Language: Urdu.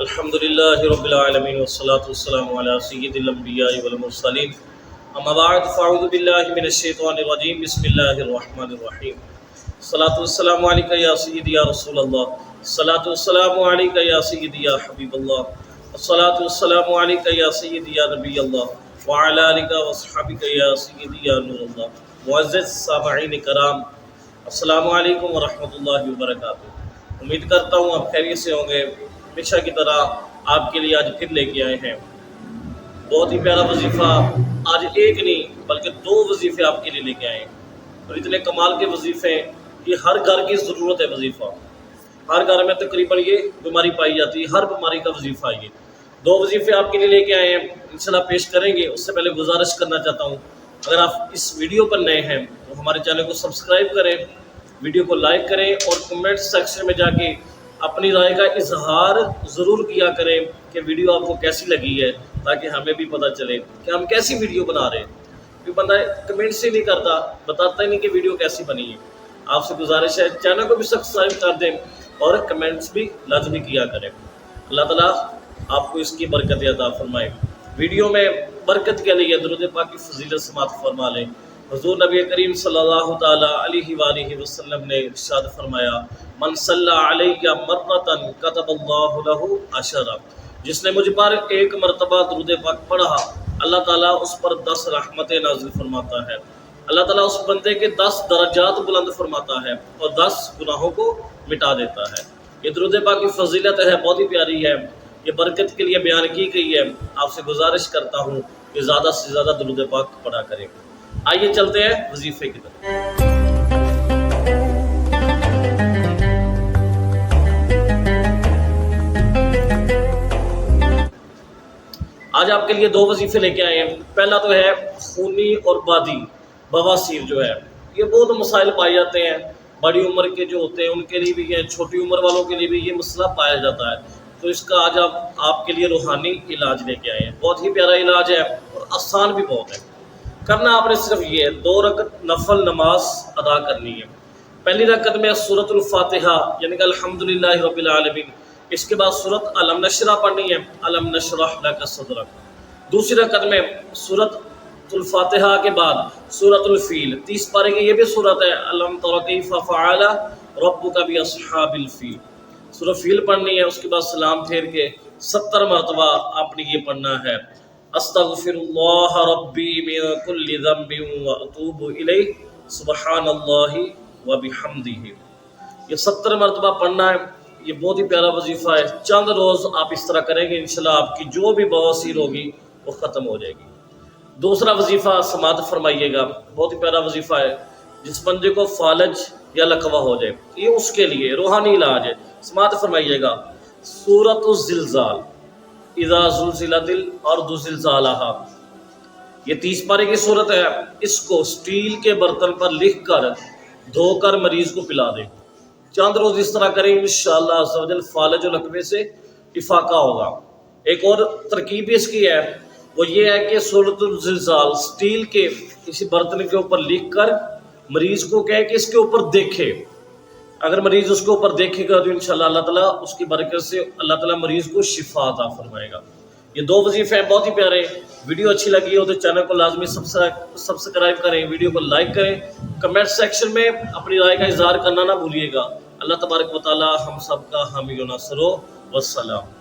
الحمدللہ رب العالمین والصلاة والسلام علی سید الانبیاء والمرسلین اما بعد فاعوذ باللہ من الشیطان الرجیم بسم اللہ الرحمن الرحیم الصلاة والسلام علیکہ یا سیدی یا رسول اللہ الصلاة والسلام علیکہ یا سیدی یا حبیب اللہ الصلاة والسلام علیکہ یا سیدی یا نبی اللہ وعلی آلکہ واصحابکہ یا سیدی یا نور اللہ۔ معزز سامعین کرام، السلام علیکم ورحمۃ اللہ وبرکاتہ۔ امید کرتا ہوں آپ خیریت سے ہوں گے۔ ہمیشہ کی طرح آپ کے لیے آج پھر لے کے آئے ہیں بہت ہی پیارا وظیفہ۔ آج ایک نہیں بلکہ دو وظیفے آپ کے لیے لے کے آئے ہیں، اور اتنے کمال کے وظیفے ہیں کہ ہر گھر کی ضرورت ہے وظیفہ۔ ہر گھر میں تقریباً یہ بیماری پائی جاتی ہے، ہر بیماری کا وظیفہ ہے۔ یہ دو وظیفے آپ کے لیے لے کے آئے ہیں، انشاءاللہ پیش کریں گے۔ اس سے پہلے گزارش کرنا چاہتا ہوں، اگر آپ اس ویڈیو پر نئے ہیں تو ہمارے چینل کو سبسکرائب کریں، ویڈیو کو لائک کریں، اور کمنٹ سیکشن میں جا کے اپنی رائے کا اظہار ضرور کیا کریں کہ ویڈیو آپ کو کیسی لگی ہے، تاکہ ہمیں بھی پتہ چلے کہ ہم کیسی ویڈیو بنا رہے ہیں۔ کیوں بندہ کمنٹس ہی نہیں کرتا، بتاتا ہی نہیں کہ ویڈیو کیسی بنی ہے۔ آپ سے گزارش ہے چینل کو بھی سبسکرائب کر دیں اور کمنٹس بھی لازمی کیا کریں۔ اللہ تعالیٰ آپ کو اس کی برکت عطا فرمائے۔ ویڈیو میں برکت کے لیے درود پاک کی فضیلت سماعت فرما لیں۔ حضور نبی کریم صلی اللہ تعالیٰ علیہ وآلہ وسلم نے ارشاد فرمایا، من صلی علیہ مرتن کتب اللہ لہ عشرہ، جس نے مجھ پر ایک مرتبہ درود پاک پڑھا، اللہ تعالیٰ اس پر 10 رحمتیں نازل فرماتا ہے۔ اللہ تعالیٰ اس بندے کے 10 درجات بلند فرماتا ہے اور 10 گناہوں کو مٹا دیتا ہے۔ یہ درود پاک کی فضیلت ہے، بہت ہی پیاری ہے، یہ برکت کے لیے بیان کی گئی ہے۔ آپ سے گزارش کرتا ہوں کہ زیادہ سے زیادہ درود پاک پڑھا کریں۔ آئیے چلتے ہیں وظیفے کی طرف۔ آج آپ کے لیے دو وظیفے لے کے آئے ہیں۔ پہلا تو ہے خونی اور بادی بواسیر جو ہے، یہ بہت مسائل پائے جاتے ہیں، بڑی عمر کے جو ہوتے ہیں ان کے لیے بھی ہے، چھوٹی عمر والوں کے لیے بھی یہ مسئلہ پایا جاتا ہے۔ تو اس کا آج آپ کے لیے روحانی علاج لے کے آئے ہیں۔ بہت ہی پیارا علاج ہے اور آسان بھی بہت ہے۔ کرنا آپ نے صرف یہ ہے، 2 رکعت نفل نماز ادا کرنی ہے۔ پہلی رکعت میں سورۃ الفاتحہ یعنی کہ الحمدللہ رب العالمین، اس کے بعد سورۃ الم نشرح پڑھنی ہے، الم نشرح لک صدرک۔ دوسری رکعت میں سورۃ الفاتحہ کے بعد سورۃ الفیل، 30 پارے کی یہ بھی سورت ہے، الم تر کیف فعل ربک باصحاب الفیل۔ سورۃ فیل پڑھنی ہے، اس کے بعد سلام پھیر کے 70 مرتبہ آپ نے یہ پڑھنا ہے، استغفر اللہ ربی من کل ذنب واتوب الیہ سبحان اللہ وبحمدہ۔ یہ 70 مرتبہ پڑھنا ہے۔ یہ بہت ہی پیارا وظیفہ ہے، چند روز آپ اس طرح کریں گے، انشاءاللہ آپ کی جو بھی بواسیر ہوگی وہ ختم ہو جائے گی۔ دوسرا وظیفہ سماعت فرمائیے گا، بہت ہی پیارا وظیفہ ہے، جس بندے کو فالج یا لقوہ ہو جائے، یہ اس کے لیے روحانی علاج ہے۔ سماعت فرمائیے گا، سورۃ الزلزال، اذا زلزلت الارض زلزالہا، یہ 30 پارے کی صورت ہے۔ اس کو سٹیل کے برتن پر لکھ کر دھو کر مریض کو پلا دیں، چند روز اس طرح کریں، انشاءاللہ عز و جل فالج و لقوے سے افاقہ ہوگا۔ ایک اور ترکیب اس کی ہے، وہ یہ ہے کہ سورۃ الزلزال سٹیل کے کسی برتن کے اوپر لکھ کر مریض کو کہے کہ اس کے اوپر دیکھے۔ اگر مریض اس کے اوپر دیکھے گا تو انشاءاللہ اللہ تعالیٰ اس کی برکت سے اللہ تعالیٰ مریض کو شفا عطا فرمائے گا۔ یہ دو وظیفے ہیں، بہت ہی پیارے۔ ویڈیو اچھی لگی ہو تو چینل کو لازمی سبسکرائب کریں، ویڈیو کو لائک کریں، کمنٹ سیکشن میں اپنی رائے کا اظہار کرنا نہ بھولیے گا۔ اللہ تبارک و تعالیٰ ہم سب کا حامی و ناصر ہو۔ والسلام۔